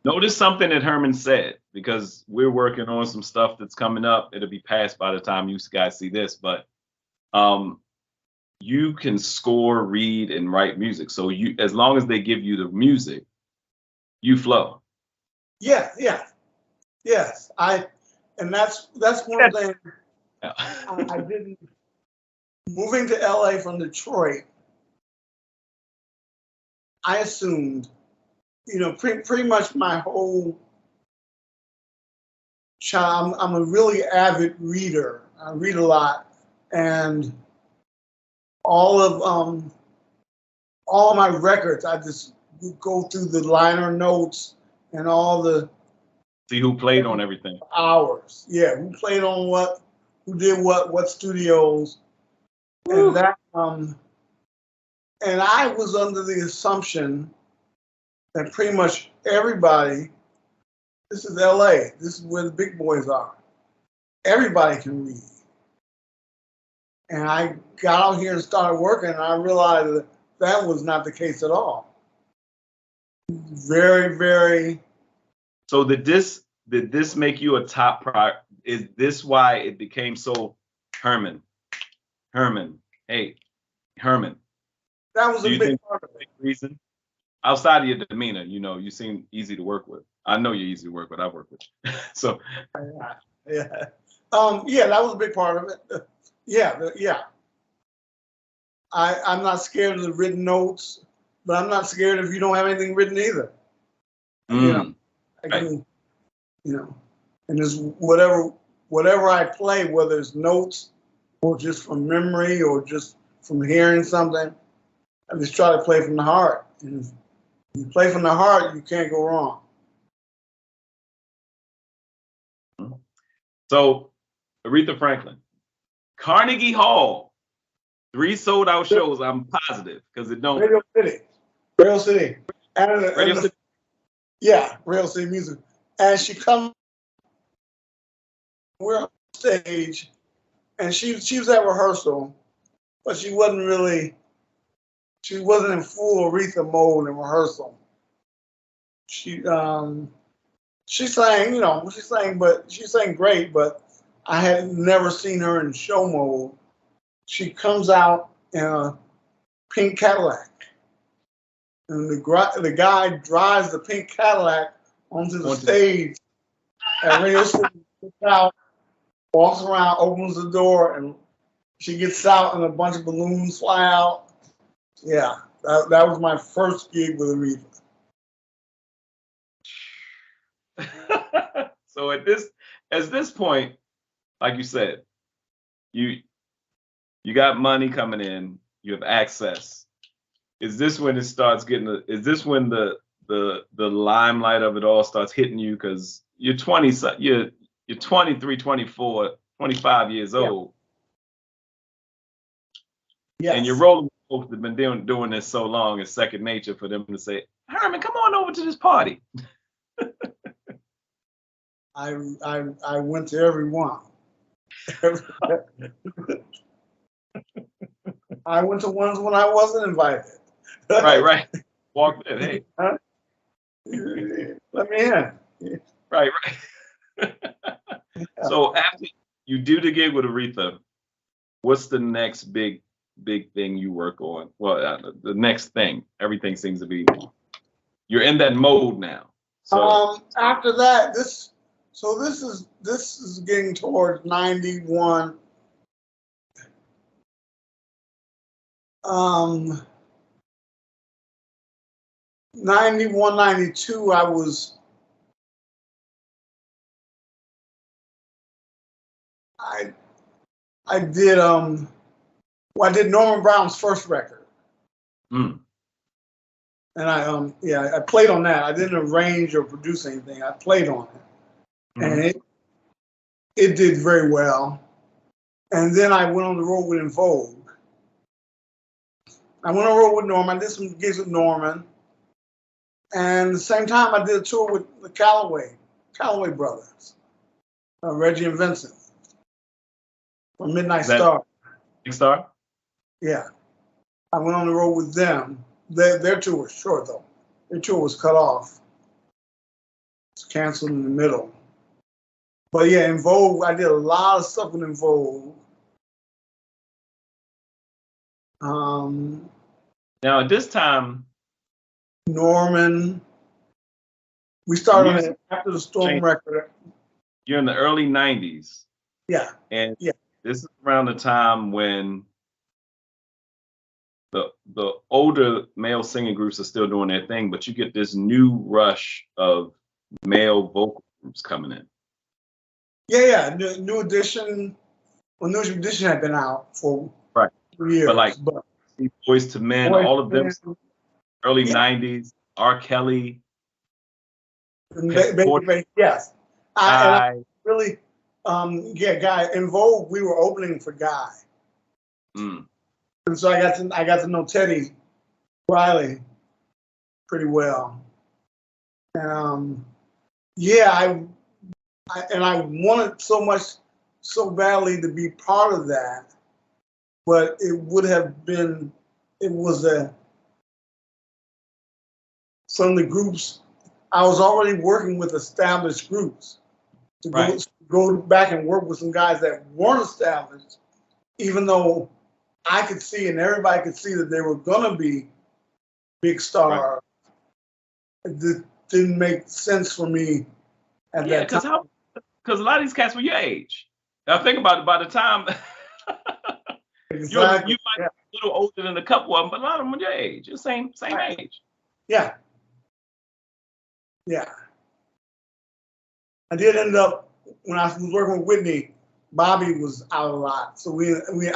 Notice something that Herman said, because we're working on some stuff that's coming up. It'll be past by the time you guys see this, but you can score, read, and write music. So as long as they give you the music, You flow. Yeah, yeah, yes. And that's one thing I didn't. Moving to LA from Detroit, I assumed, pretty much my whole child. I'm a really avid reader. I read a lot, and all of my records, I just go through the liner notes and all the See who played on everything. hours. Yeah, who played on what, who did what studios, and that and I was under the assumption that pretty much everybody, this is LA, this is where the big boys are. Everybody can read. And I got out here and started working, and I realized that that was not the case at all. Very, very. So did this make you a top priority? Is this why it became so Herman? Hey, Herman. That was a big part of it. Reason? Outside of your demeanor, you seem easy to work with. I know you're easy to work with. I've worked with you. So yeah. Yeah, that was a big part of it. Yeah. I'm not scared of the written notes, but I'm not scared if you don't have anything written either. I can, and there's whatever I play, whether it's notes or just from memory or just from hearing something, I just try to play from the heart. And if you play from the heart, you can't go wrong. So, Aretha Franklin, Carnegie Hall, 3 sold out shows. I'm positive because it don't. Radio City, yeah, Radio City Music, and she comes. We're on stage, and she was at rehearsal, but she wasn't in full Aretha mode in rehearsal. She sang, she sang great, but I had never seen her in show mode. She comes out in a pink Cadillac, and the guy drives the pink Cadillac onto the stage at Radio City, out, walks around, opens the door, and she gets out, and a bunch of balloons fly out. Yeah, that was my first gig with Aretha. So at this point, like you said, you got money coming in, you have access. Is this when it starts getting? Is this when the limelight of it all starts hitting you? Because you're 20, you're 23, 24, 25 years old. Yes. And you're rolling with folks that have been doing this so long, it's second nature for them to say, Herman, come on over to this party. I went to every one. I went to ones when I wasn't invited. Right. Walked in, hey. Let me in. Right. So after you do the gig with Aretha, what's the next big thing you work on? Well, the next thing, everything seems to be, you're in that mode now. So after that, this is getting towards 91. 91, 92, I did Norman Brown's first record. And I played on that. I didn't arrange or produce anything. I played on it. And it did very well. And then I went on the road with In Vogue. I went on the road with Norman. I did some gigs with Norman. And at the same time, I did a tour with the Calloway brothers, Reggie and Vincent, from Midnight Star. Big Star? Yeah. I went on the road with them. Their tour was short, though. Their tour was cut off. It's canceled in the middle. But yeah, In Vogue, I did a lot of stuff with In Vogue. Now, at this time, Norman, We started on it after the Storm record. You're in the early 90s. Yeah. And yeah. This is around the time when the older male singing groups are still doing their thing, but you get this new rush of male vocal groups coming in. Yeah. New Edition. Well, New Edition had been out for 3 years. But Boys to Men, all of them, early 90s, R. Kelly. Babyface, yes. I really, Guy. In Vogue, we were opening for Guy. Mm. And so I got to know Teddy Riley pretty well. And I wanted so badly to be part of that, but it was some of the groups. I was already working with established groups to go back and work with some guys that weren't established, even though I could see and everybody could see that they were gonna be big stars. Right. It didn't make sense for me at that time. Because a lot of these cats were your age. Now think about it. By the time exactly. you might be a little older than a couple of them, but a lot of them were your age. The same age. Yeah. Yeah. I did end up, when I was working with Whitney, Bobby was out a lot, so I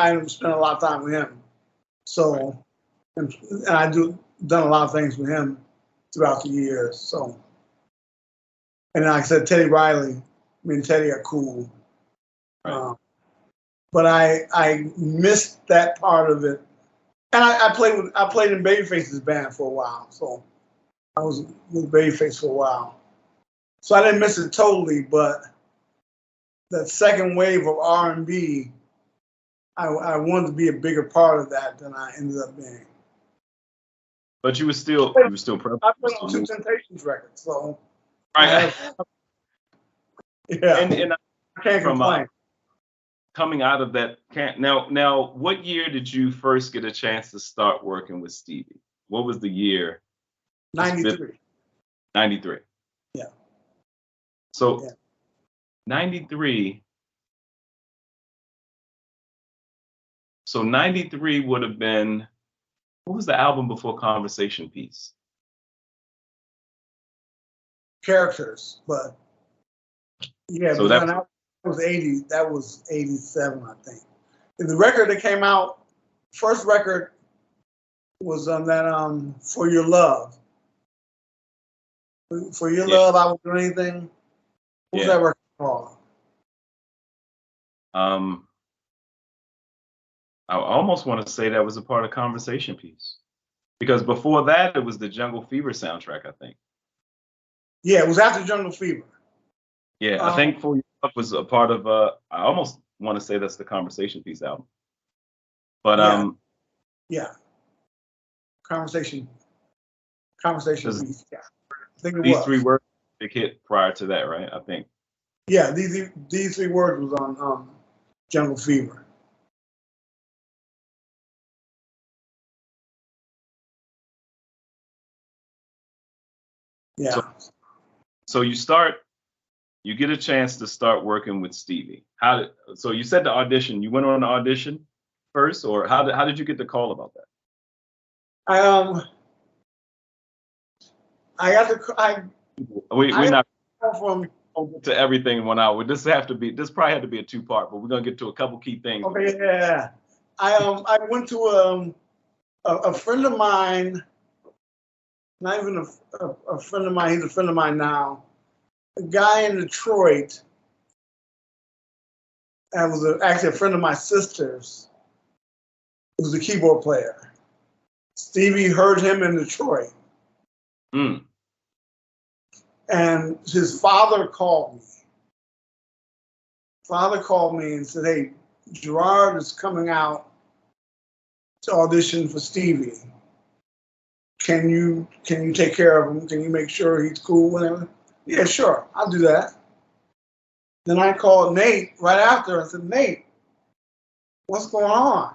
ended up spending a lot of time with him. So, and I done a lot of things with him throughout the years. So, and like I said, Teddy Riley, me and Teddy are cool. Right. But I missed that part of it, and I played in Babyface's band for a while, so I was with Babyface for a while. So I didn't miss it totally, but that second wave of R&B, I wanted to be a bigger part of that than I ended up being. But you were still prevalent. I played on 2 Temptations records, so right. Yeah, and I can't complain. Coming out of that camp, now, what year did you first get a chance to start working with Stevie? What was the year? 93. 93. Yeah. So, 93. So 93 would have been, what was the album before Conversation Piece? Characters, but yeah, so that was 80. That was 87, I think. And the record that came out, first record was on that For Your Love. For Your Love, I Will Do Anything. What was that record called? I almost want to say that was a part of Conversation Piece, because before that it was the Jungle Fever soundtrack, I think. Yeah, it was after Jungle Fever. Yeah, I think For Your Love was a part of. I almost want to say that's the Conversation Piece album. But yeah, Conversation Piece. Yeah, I think these 3 words big hit prior to that, right? I think. Yeah, these 3 words was on Jungle Fever. Yeah. So you get a chance to start working with Stevie. So you said the audition. You went on the audition first, or how did you get the call about that? We're not to everything in 1 hour. This probably had to be a 2-part, but we're gonna get to a couple key things. Okay, yeah. I went to a friend of mine, not even a friend of mine. He's a friend of mine now. A guy in Detroit. That was actually a friend of my sister's. He was a keyboard player. Stevie heard him in Detroit. Mm. And his father called me. Father called me and said, "Hey, Gerard is coming out to audition for Stevie. Can you take care of him? Can you make sure he's cool, whatever?" Yeah, sure, I'll do that. Then I called Nate right after and said, "Nate, what's going on?"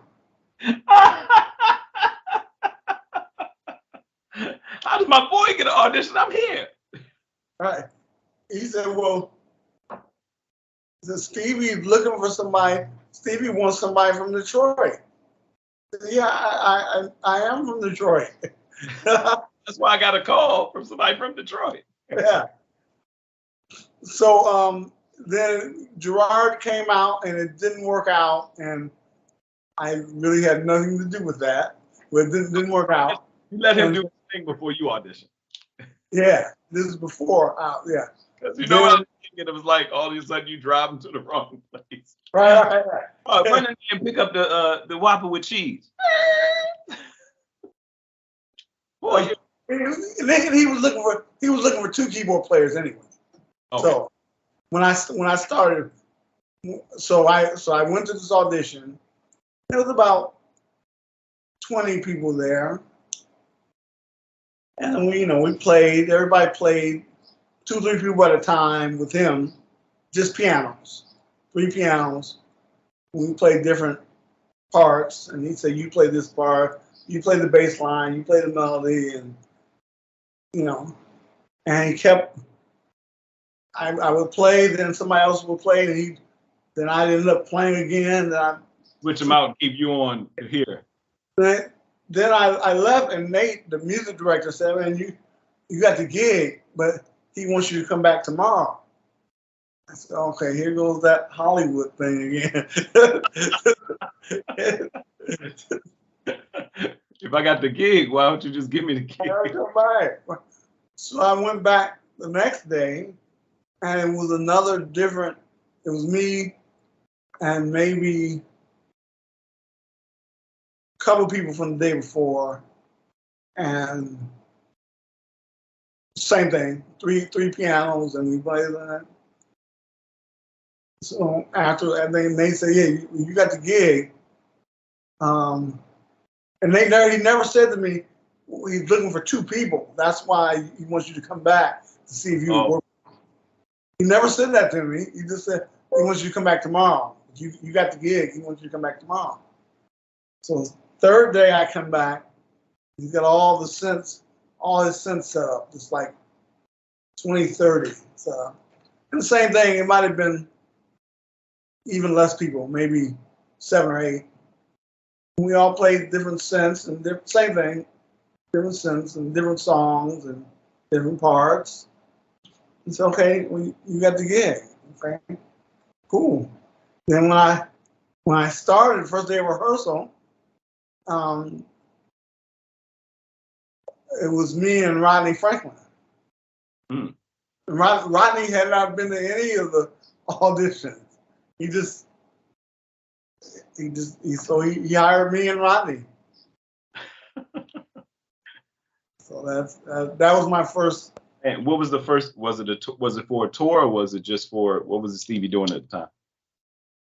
How does my boy get an audition? I'm here. Right. He said, well, Stevie's looking for somebody. Stevie wants somebody from Detroit. Yeah, I am from Detroit. That's why I got a call from somebody from Detroit. Yeah. So then Gerard came out and it didn't work out, and I really had nothing to do with that. But it didn't work out. You let him And, do his thing before you audition. yeah, this is before. Yeah. Because you know, I was thinking it was like all of a sudden you drive him to the wrong place. Right. Run in there and pick up the Whopper with cheese. Boy, he was looking for 2 keyboard players anyway. okay. So when I started, so I went to this audition. There was about 20 people there, and we played. Everybody played 2, 3 people at a time with him, just pianos, 3 pianos. We played different parts, and he said, "You play this part, you play the bass line, you play the melody," and and he kept. I would play, then somebody else would play, and then I ended up playing again. Switch him out and keep you on here. Then I left, and Nate, the music director, said, "Man, you got the gig, but he wants you to come back tomorrow." I said, "Okay, here goes that Hollywood thing again." If I got the gig, why don't you just give me the gig? I come back. So I went back the next day, and it was another different. It was me and maybe a couple people from the day before, and same thing, three pianos, and we played that. So after, and they say, "Yeah, you got the gig," and he never said to me, "He's looking for 2 people. That's why he wants you to come back to see if you would work." He never said that to me. He just said he wants you to come back tomorrow. You got the gig. He wants you to come back tomorrow. So 3rd day I come back. He's got all his synths set up, just like 20, 30 set up. And the same thing, it might have been even less people, maybe 7 or 8. We all played different synths and same thing, different synths and different songs and different parts. It's okay, well, you got the gig. Okay, cool. Then when I started, first day of rehearsal, it was me and Rodney Franklin. Mm. Rodney had not been to any of the auditions. He hired me and Rodney. So that was my first. And what was the first? Was it for a tour, or was it just for what was Stevie doing at the time?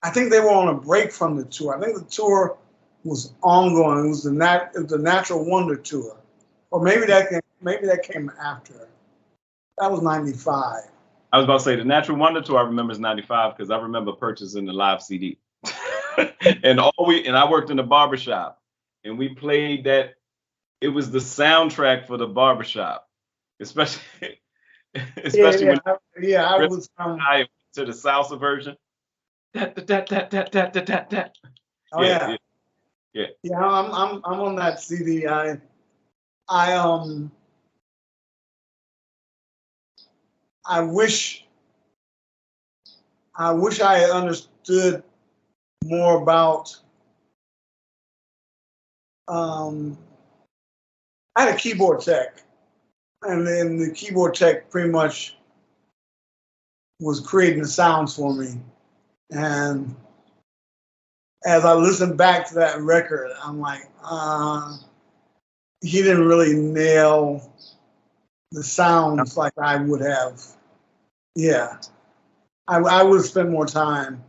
I think they were on a break from the tour. I think the tour was ongoing. It was the Natural Wonder tour, or maybe that came after. That was '95. I was about to say the Natural Wonder tour. I remember is '95 because I remember purchasing the live CD. and I worked in the barbershop, and we played that. It was the soundtrack for the barbershop, especially when I was to the salsa version. Oh yeah. I'm on that CD. I wish I had understood more about. I had a keyboard tech, and then the keyboard tech pretty much was creating the sounds for me. And as I listened back to that record, I'm like, he didn't really nail the sounds like I would have. Yeah, I would have spent more time.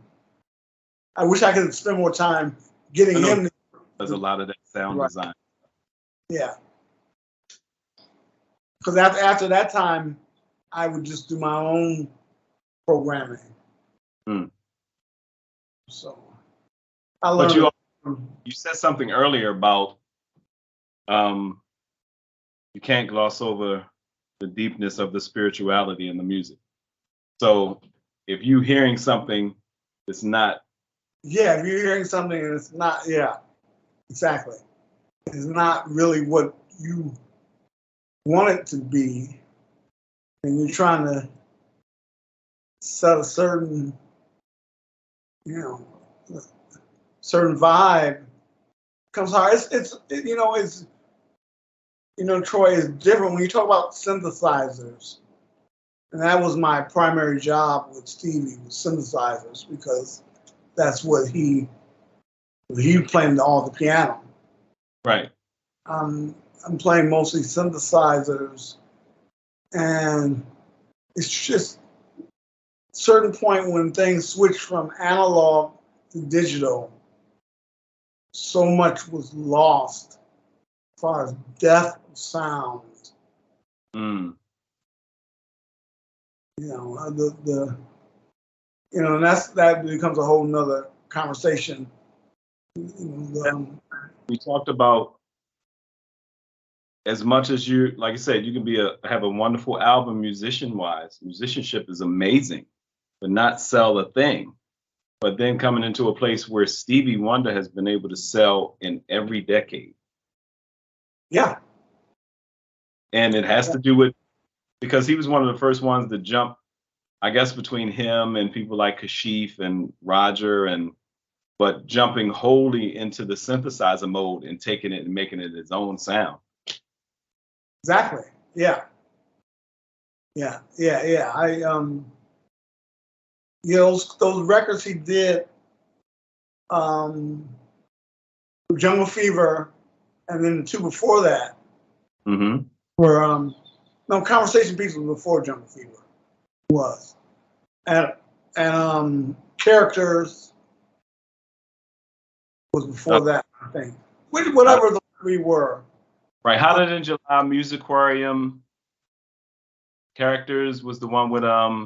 I wish I could spend more time getting him. There's a lot of that sound design. Yeah. Because after that time, I would just do my own programming. So I learned. But you said something earlier about you can't gloss over the deepness of the spirituality in the music. So if you're hearing something that's not, Yeah, if you're hearing something and it's not, yeah, exactly. It's not really what you want it to be, and you're trying to set a certain, you know, certain vibe, comes hard. Troy, is different when you talk about synthesizers. And that was my primary job with Stevie, was synthesizers, because that's what he playing all the piano. right. I'm playing mostly synthesizers, and it's just a certain point when things switch from analog to digital, so much was lost as far as depth of sound. Mm. And that becomes a whole nother conversation. We talked about, as much as you, like I said, you can have a wonderful album musician-wise. Musicianship is amazing, but not sell a thing. But then coming into a place where Stevie Wonder has been able to sell in every decade. Yeah. And it has to do with, because he was one of the first ones to jump, I guess, between him and people like Kashif and Roger, but jumping wholly into the synthesizer mode and taking it and making it his own sound. Exactly. Yeah. Those records he did, Jungle Fever, and then the two before that were no, Conversation Piece was before Jungle Fever was, and Characters was before that, I think. Whatever the three were. Right. Hotter Than July, Music Aquarium, Characters was the one with yeah,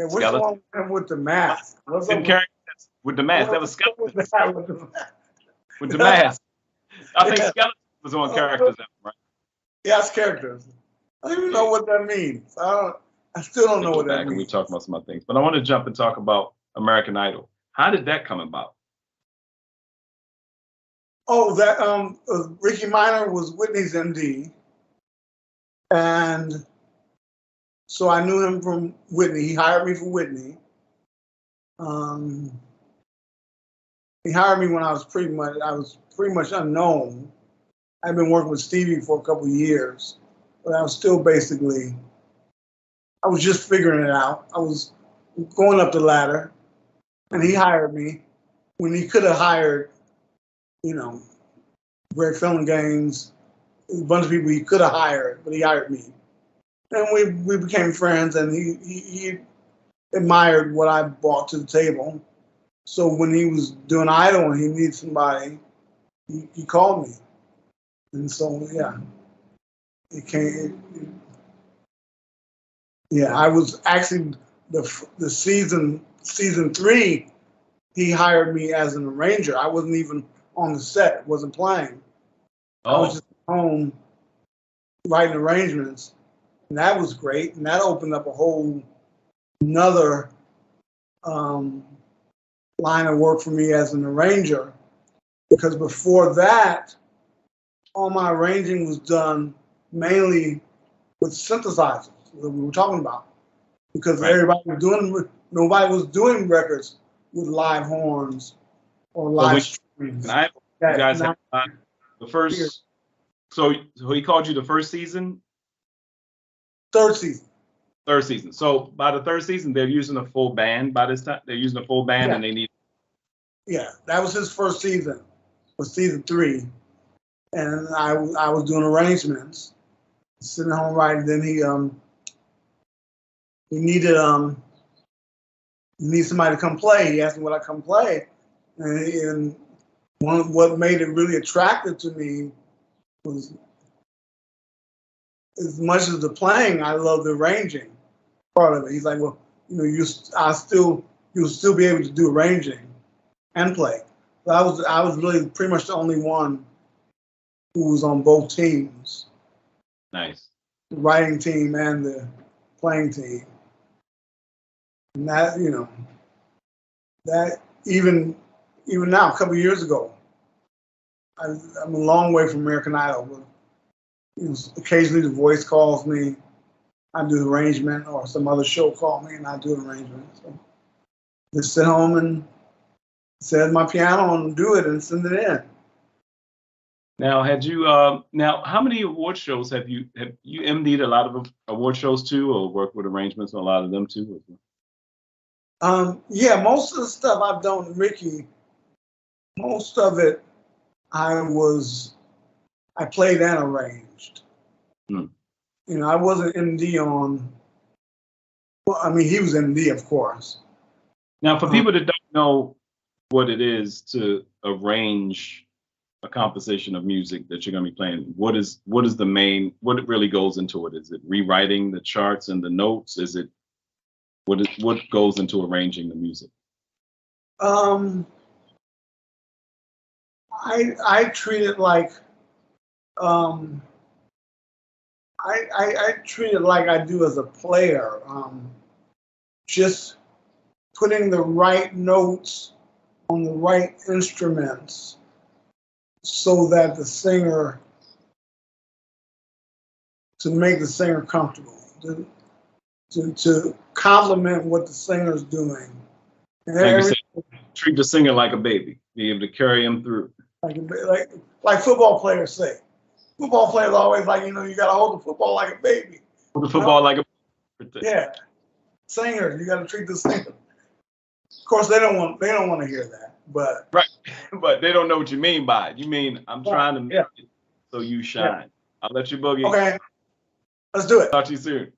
which one with the mask? Characters with the mask. That was Skeleton. With the mask. I think Skeleton was on Characters, right? Yeah, it's Characters. I don't even know what that means. I still don't know what that means. And we talk about some other things, but I want to jump and talk about American Idol. How did that come about? Oh, that Ricky Minor was Whitney's MD, and so I knew him from Whitney. He hired me for Whitney. He hired me when I was pretty much unknown. I'd been working with Stevie for a couple of years, but I was still I was just figuring it out. I was going up the ladder, and he hired me when he could have hired, Greg Filling Games, a bunch of people he could have hired, but he hired me. And we became friends, and he admired what I brought to the table. So when he was doing Idol and he needed somebody, he called me. And so, yeah, it came. I was actually the season 3. He hired me as an arranger. I wasn't even on the set, wasn't playing. I was just at home writing arrangements, and that was great. And that opened up a whole another line of work for me as an arranger, because before that, all my arranging was done mainly with synthesizers that we were talking about, because nobody was doing records with live horns or live strings. You guys have the first. So he called you the first season. Third season. So by the third season, they're using a full band. By this time, they're using a full band, and they need. Yeah, that was his first season. Was season 3, and I was doing arrangements, sitting home writing. Then he needed somebody to come play. He asked me would I come play, and what made it really attractive to me was, as much as the playing, I love the arranging part of it. He's like, well, you'll still be able to do arranging and play. So I was really pretty much the only one who was on both teams, Nice. the writing team and the playing team. And that, you know, that even now, a couple of years ago, I'm a long way from American Idol, but you know, occasionally the voice calls me, I do the arrangement, or some other show call me and I do the arrangement. So just sit home and sit at my piano and do it and send it in. Now, had you now how many award shows have you MD'd a lot of award shows too, or worked with arrangements on a lot of them too? Yeah, most of the stuff I've done with Ricky, most of it I played and arranged. Hmm. You know, I wasn't MD on. Well, I mean, he was MD, of course. Now, for people that don't know what it is to arrange a composition of music that you're going to be playing, what is the main, what it really goes into it? Is it rewriting the charts and the notes? Is it what goes into arranging the music? I treat it like I treat it like I do as a player. Just putting the right notes on the right instruments so that the singer, to make the singer comfortable, to complement what the singer's doing. And Like you said, treat the singer like a baby, be able to carry him through. Like football players say. Football players always like, you know, you got to hold the football like a baby. Hold the football like a yeah. Singers, you got to treat the singer. Of course, they don't want to hear that, but right. But they don't know what you mean by it. You mean I'm trying to make it so you shine. Yeah. I'll let you boogie. Okay, let's do it. Talk to you soon.